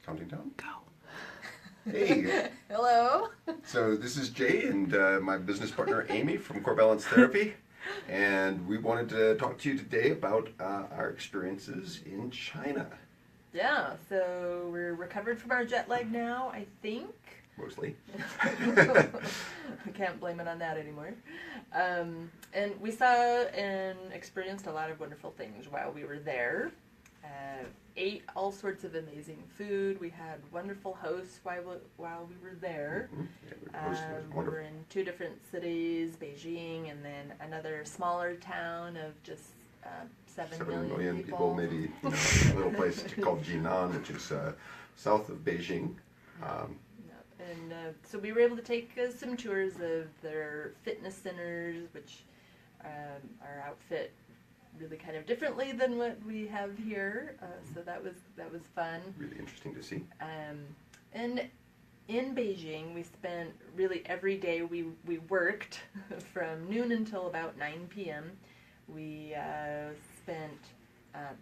Counting down? Go. Hey. Hello. So this is Jay and my business partner Amy from Core Balance Therapy. And we wanted to talk to you today about our experiences in China. Yeah, so we're recovered from our jet lag now, I think. Mostly. I can't blame it on that anymore. And we saw and experienced a lot of wonderful things while we were there. Ate all sorts of amazing food. We had wonderful hosts while we were there. Mm-hmm. Yeah, We were in 2 different cities, Beijing, and then another smaller town of just 7 million people. Maybe a little place called Jinan, which is south of Beijing. So we were able to take some tours of their fitness centers, which are outfit really kind of differently than what we have here. So that was fun. Really interesting to see. And in Beijing, we spent really every day we worked from noon until about 9 p.m. We spent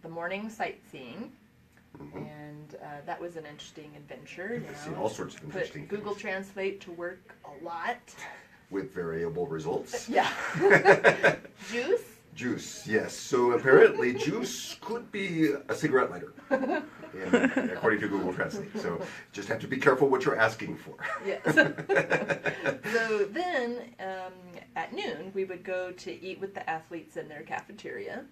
the morning sightseeing. Mm-hmm. And that was an interesting adventure. I've seen all sorts of interesting Put Google Translate to work a lot. With variable results. Yeah. Juice? Juice, yes. So apparently juice could be a cigarette lighter, according to Google Translate. So just have to be careful what you're asking for. Yes. So then at noon, we would go to eat with the athletes in their cafeteria.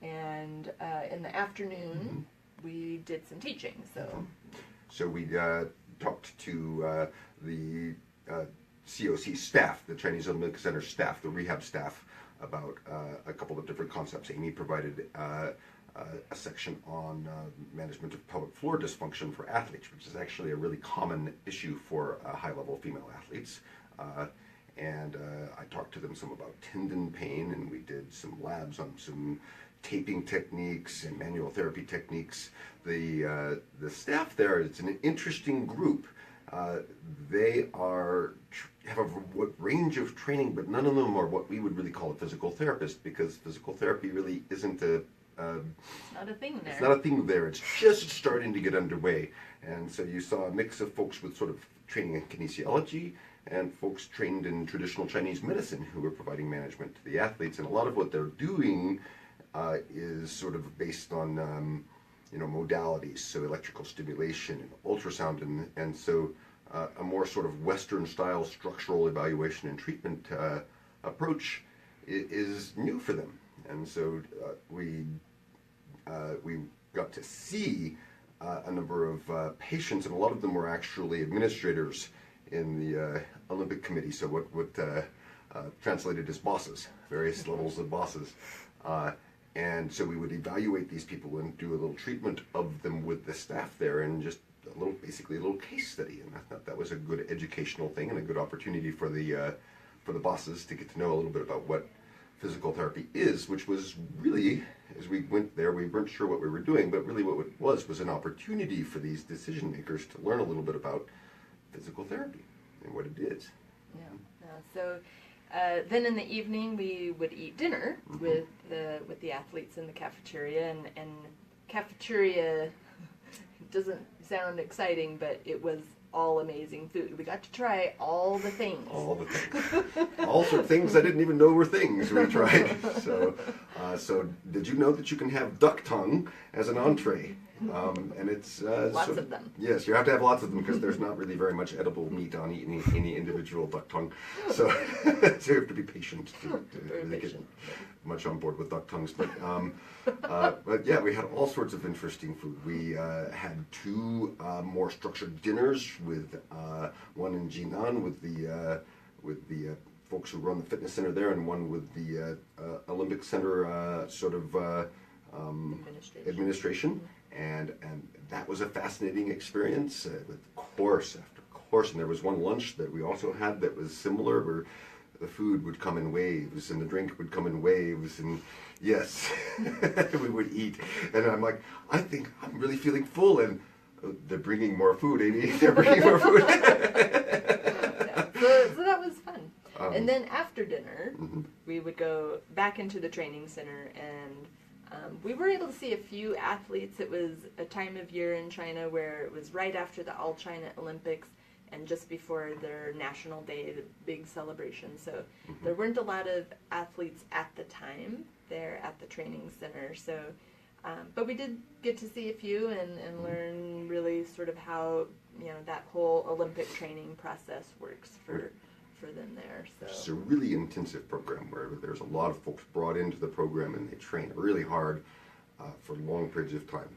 And in the afternoon, we did some teaching. So we talked to the COC staff, the Chinese Olympic Center staff, the rehab staff, about a couple of different concepts. Amy provided a section on management of pelvic floor dysfunction for athletes, which is actually a really common issue for high-level female athletes. And I talked to them some about tendon pain, and we did some labs on some taping techniques and manual therapy techniques. The staff there, it's an interesting group. They have a range of training, but none of them are what we would really call a physical therapist, because physical therapy really isn't it's not a thing there. It's not a thing there. It's just starting to get underway. And so you saw a mix of folks with sort of training in kinesiology and folks trained in traditional Chinese medicine who are providing management to the athletes. And a lot of what they're doing is sort of based on modalities, so electrical stimulation and ultrasound, and so a more sort of Western style structural evaluation and treatment approach is new for them. And so we got to see a number of patients, and a lot of them were actually administrators in the Olympic Committee, so what translated as bosses, various levels of bosses. And so we would evaluate these people and do a little treatment of them with the staff there, and just basically a little case study. And I thought that was a good educational thing and a good opportunity for the bosses to get to know a little bit about what physical therapy is, which was really, as we went there, we weren't sure what we were doing, but really what it was an opportunity for these decision makers to learn a little bit about physical therapy and what it is. Yeah. So. Then in the evening we would eat dinner with the athletes in the cafeteria, and cafeteria doesn't sound exciting, but it was all amazing food. We got to try all the things. All the things. All sorts of things I didn't even know were things we tried. So did you know that you can have duck tongue as an entree? And it's lots of them. Yes, you have to have lots of them because there's not really very much edible meat on any individual duck tongue. So, so you have to be patient to really get much on board with duck tongues. But yeah, we had all sorts of interesting food. We had 2 more structured dinners with one in Jinan with the folks who run the fitness center there, and one with the Olympic Center administration. And that was a fascinating experience with course after course. And there was one lunch that we also had that was similar, where the food would come in waves and the drink would come in waves, and yes, we would eat. And I'm like, I think I'm really feeling full, and they're bringing more food, Amy. They're bringing more food. Yeah, so that was fun. And then after dinner, we would go back into the training center and We were able to see a few athletes. It was a time of year in China where it was right after the All China Olympics and just before their national day, the big celebration. So there weren't a lot of athletes at the time there at the training center. So, but we did get to see a few and learn really sort of how, you know, that whole Olympic training process works for them there. So it's a really intensive program where there's a lot of folks brought into the program and they train really hard for long periods of time.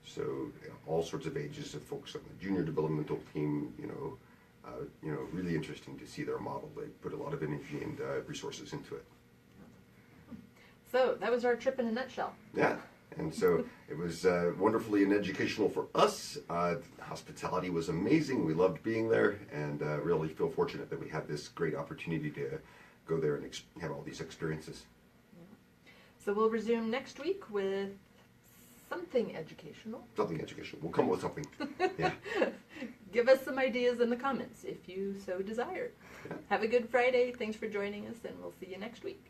So all sorts of ages of folks on the junior developmental team, really interesting to see their model. They put a lot of energy and resources into it. So that was our trip in a nutshell. Yeah, and so it was wonderfully and educational for us. Hospitality was amazing. We loved being there, and really feel fortunate that we had this great opportunity to go there and have all these experiences. So we'll resume next week with something educational. Something educational. We'll come up with something. Yeah. Give us some ideas in the comments if you so desire. Yeah. Have a good Friday. Thanks for joining us, and we'll see you next week.